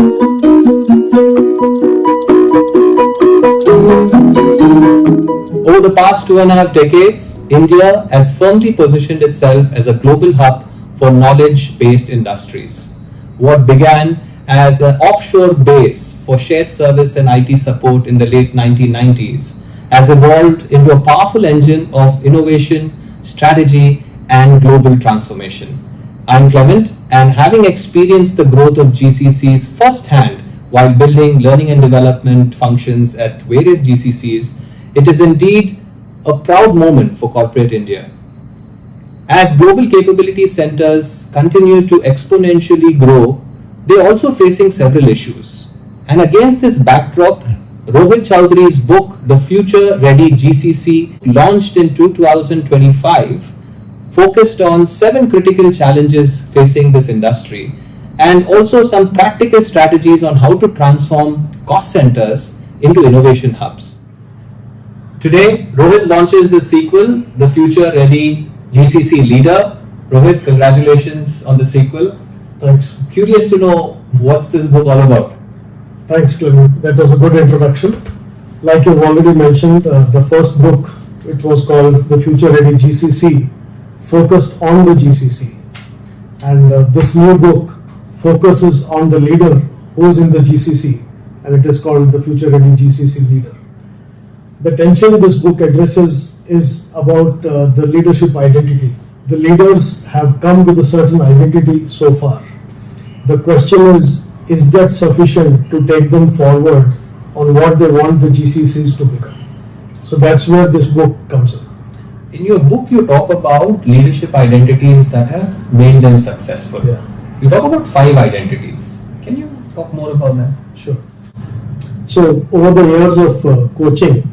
Over the past 2.5 decades, India has firmly positioned itself as a global hub for knowledge-based industries. What began as an offshore base for shared service and IT support in the late 1990s has evolved into a powerful engine of innovation, strategy, and global transformation. I'm Clement, and having experienced the growth of GCCs firsthand while building learning and development functions at various GCCs, it is indeed a proud moment for corporate India. As global capability centers continue to exponentially grow, they are also facing several issues. And against this backdrop, Rohit Chaudhary's book, The Future-Ready GCC, launched in 2025, focused on 7 critical challenges facing this industry and also some practical strategies on how to transform cost centers into innovation hubs. Today, Rohit launches the sequel, The Future-Ready GCC Leader. Rohit, congratulations on the sequel. Thanks. Curious to know what's this book all about? Thanks, Clement. That was a good introduction. Like you've already mentioned, the first book, which was called The Future-Ready GCC, focused on the GCC. And this new book focuses on the leader who is in the GCC, and it is called The Future-Ready GCC Leader. The tension this book addresses is about the leadership identity. The leaders have come with a certain identity so far. The question is that sufficient to take them forward on what they want the GCCs to become? So that's where this book comes in. In your book, you talk about leadership identities that have made them successful. Yeah. You talk about 5 identities. Can you talk more about that? Sure. So over the years of coaching,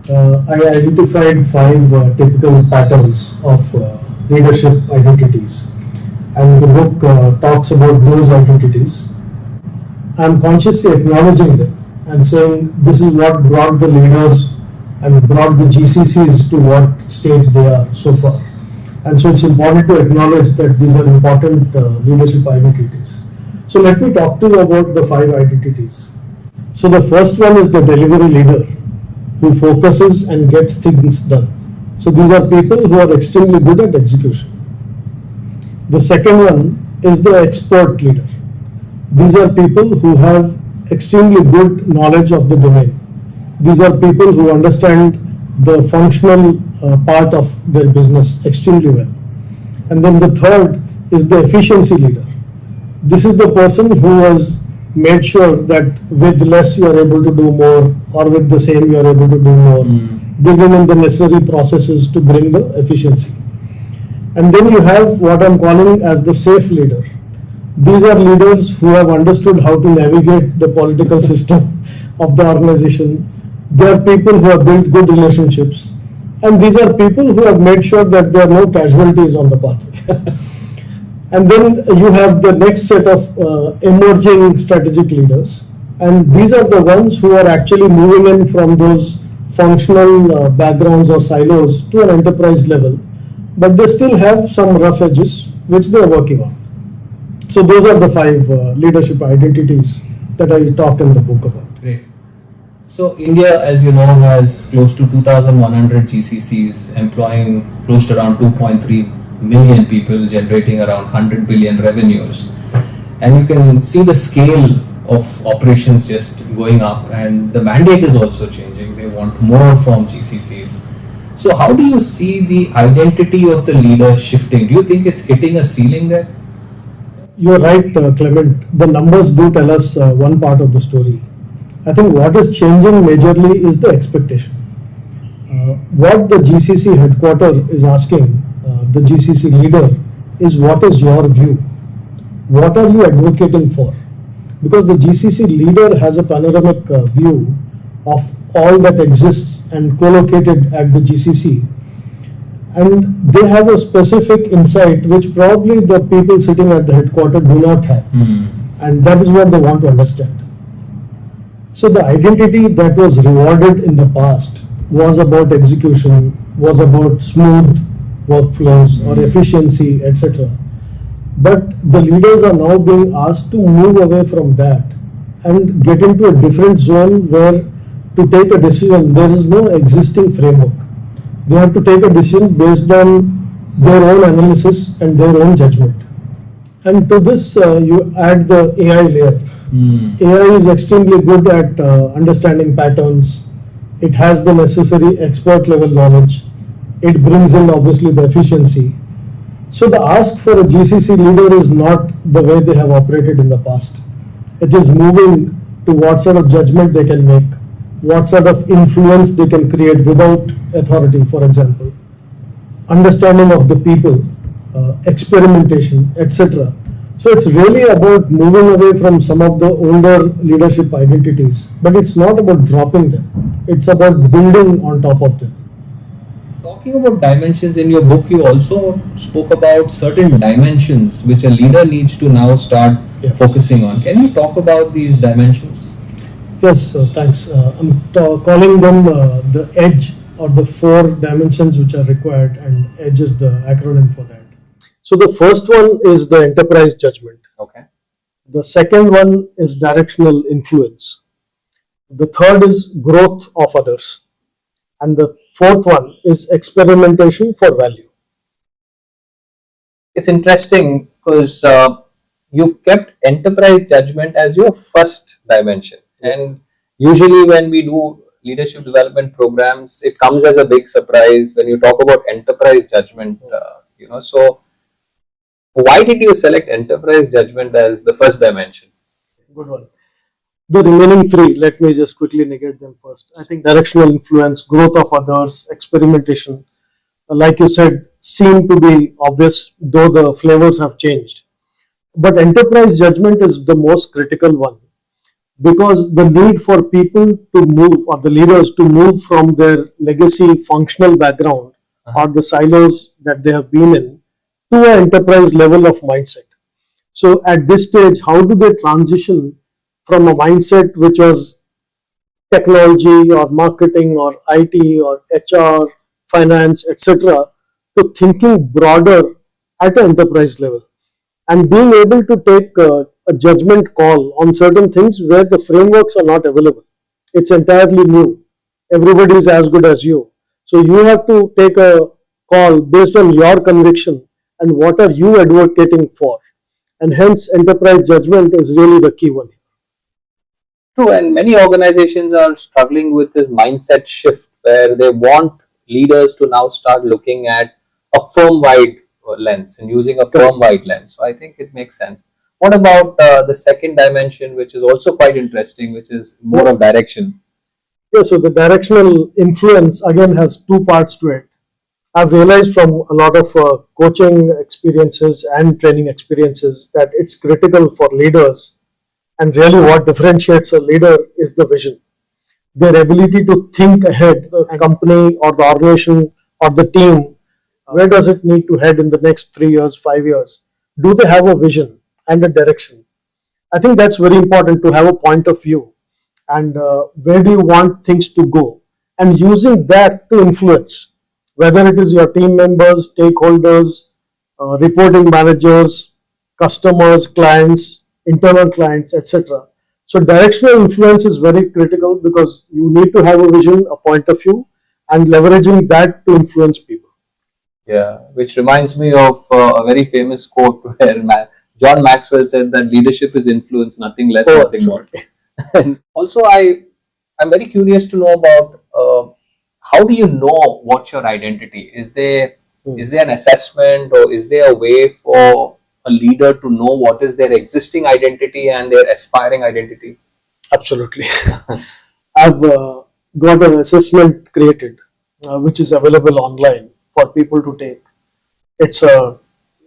I identified 5 typical patterns of leadership identities, and the book talks about those identities. I'm consciously acknowledging them and saying this is what brought the leaders and brought the GCCs to what stage they are so far. And so it's important to acknowledge that these are important leadership identities. So let me talk to you about the 5 identities. So the first one is the delivery leader, who focuses and gets things done. So these are people who are extremely good at execution. The second one is the expert leader. These are people who have extremely good knowledge of the domain. These are people who understand the functional part of their business extremely well. And then the third is the efficiency leader. This is the person who has made sure that with less you are able to do more, or with the same you are able to do more, bringing in the necessary processes to bring the efficiency. And then you have what I'm calling as the safe leader. These are leaders who have understood how to navigate the political system of the organization. They are people who have built good relationships, and these are people who have made sure that there are no casualties on the pathway. And then you have the next set of emerging strategic leaders, and these are the ones who are actually moving in from those functional backgrounds or silos to an enterprise level, but they still have some rough edges which they are working on. So those are the 5 leadership identities that I talk in the book about. Great. So India, as you know, has close to 2,100 GCCs employing close to around 2.3 million people, generating around 100 billion revenues. And you can see the scale of operations just going up, and the mandate is also changing. They want more from GCCs. So how do you see the identity of the leader shifting? Do you think it's hitting a ceiling there? You're right, Clement. The numbers do tell us one part of the story. I think what is changing majorly is the expectation. What the GCC headquarter is asking the GCC leader is, what is your view? What are you advocating for? Because the GCC leader has a panoramic view of all that exists and co-located at the GCC, and they have a specific insight which probably the people sitting at the headquarters do not have, and that is what they want to understand. So the identity that was rewarded in the past was about execution, was about smooth workflows or efficiency, etc. But the leaders are now being asked to move away from that and get into a different zone where to take a decision there is no existing framework. They have to take a decision based on their own analysis and their own judgment. And to this, you add the AI layer. AI is extremely good at understanding patterns. It has the necessary expert level knowledge. It brings in obviously the efficiency. So the ask for a GCC leader is not the way they have operated in the past. It is moving to what sort of judgment they can make, what sort of influence they can create without authority, for example, understanding of the people, experimentation, etc. So it's really about moving away from some of the older leadership identities, but it's not about dropping them. It's about building on top of them. Talking about dimensions, in your book, you also spoke about certain dimensions which a leader needs to now start focusing on. Can you talk about these dimensions? Yes, thanks. I'm calling them the edge, or the 4 dimensions which are required, and edge is the acronym for that. So the first one is the enterprise judgment. Okay. The second one is directional influence. The third is growth of others. And the fourth one is experimentation for value. It's interesting because you've kept enterprise judgment as your first dimension. And usually when we do leadership development programs, it comes as a big surprise when you talk about enterprise judgment. So why did you select enterprise judgment as the first dimension? Good one. The remaining 3, let me just quickly negate them first. I think directional influence, growth of others, experimentation, like you said, seem to be obvious, though the flavors have changed. But enterprise judgment is the most critical one, because the need for people to move, or the leaders to move from their legacy functional background or the silos that they have been in to an enterprise level of mindset. So at this stage, how do they transition from a mindset which was technology or marketing or IT or HR, finance, etc., to thinking broader at an enterprise level, and being able to take a judgment call on certain things where the frameworks are not available. It's entirely new. Everybody is as good as you. So you have to take a call based on your conviction and what are you advocating for. And hence enterprise judgment is really the key one. True, and many organizations are struggling with this mindset shift where they want leaders to now start looking at a firm-wide lens and using a firm-wide lens. So I think it makes sense. What about the second dimension, which is also quite interesting, which is more of direction? Yeah, so the directional influence again has 2 parts to it. I've realized from a lot of coaching experiences and training experiences that it's critical for leaders, and really what differentiates a leader is the vision. Their ability to think ahead, the company or the organization or the team, where does it need to head in the next 3 years, 5 years? Do they have a vision and a direction? I think that's very important, to have a point of view and where do you want things to go, and using that to influence, whether it is your team members, stakeholders, reporting managers, customers, clients, internal clients, etc. So directional influence is very critical because you need to have a vision, a point of view, and leveraging that to influence people. Yeah, which reminds me of a very famous quote where John Maxwell said that leadership is influence, nothing less, nothing more. And also, I'm very curious to know about how do you know what's your identity? Is there an assessment, or is there a way for a leader to know what is their existing identity and their aspiring identity? Absolutely. I've got an assessment created which is available online for people to take. It's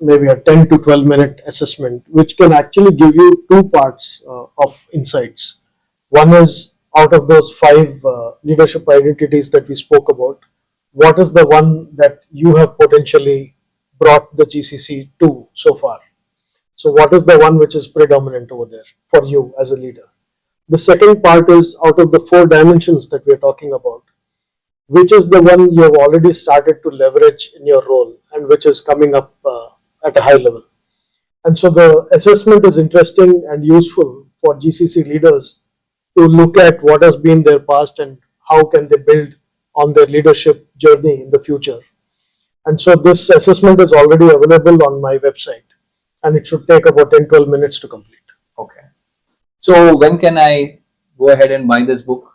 maybe a 10 to 12 minute assessment which can actually give you 2 parts of insights. One is, out of those 5 leadership identities that we spoke about, what is the one that you have potentially brought the GCC to so far? So what is the one which is predominant over there for you as a leader? The second part is, out of the 4 dimensions that we are talking about, which is the one you have already started to leverage in your role and which is coming up at a high level. And so the assessment is interesting and useful for GCC leaders to look at what has been their past and how can they build on their leadership journey in the future. And so this assessment is already available on my website, and it should take about 10-12 minutes to complete. Okay. So when can I go ahead and buy this book?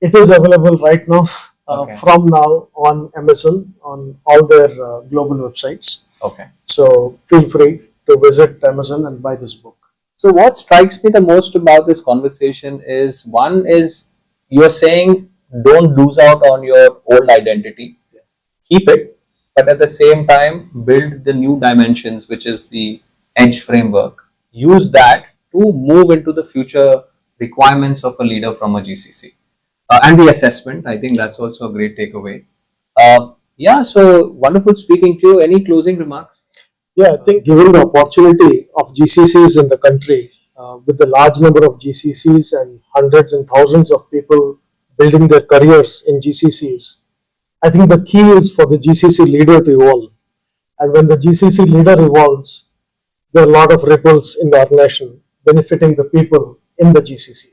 It is available right now, Okay. from now on Amazon, on all their global websites. Okay. So feel free to visit Amazon and buy this book. So what strikes me the most about this conversation is, one is you're saying don't lose out on your old identity, keep it, but at the same time build the new dimensions, which is the edge framework. Use that to move into the future requirements of a leader from a GCC. And the assessment, I think that's also a great takeaway. Yeah, so wonderful speaking to you. Any closing remarks? Yeah, I think given the opportunity of GCCs in the country, with the large number of GCCs and hundreds and thousands of people building their careers in GCCs, I think the key is for the GCC leader to evolve. And when the GCC leader evolves, there are a lot of ripples in the organization benefiting the people in the GCC.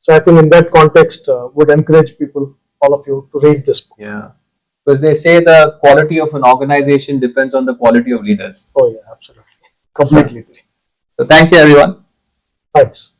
So I think in that context, would encourage people, all of you, to read this book. Yeah. Because they say the quality of an organization depends on the quality of leaders. Oh yeah, absolutely. Completely agree. So thank you, everyone. Thanks.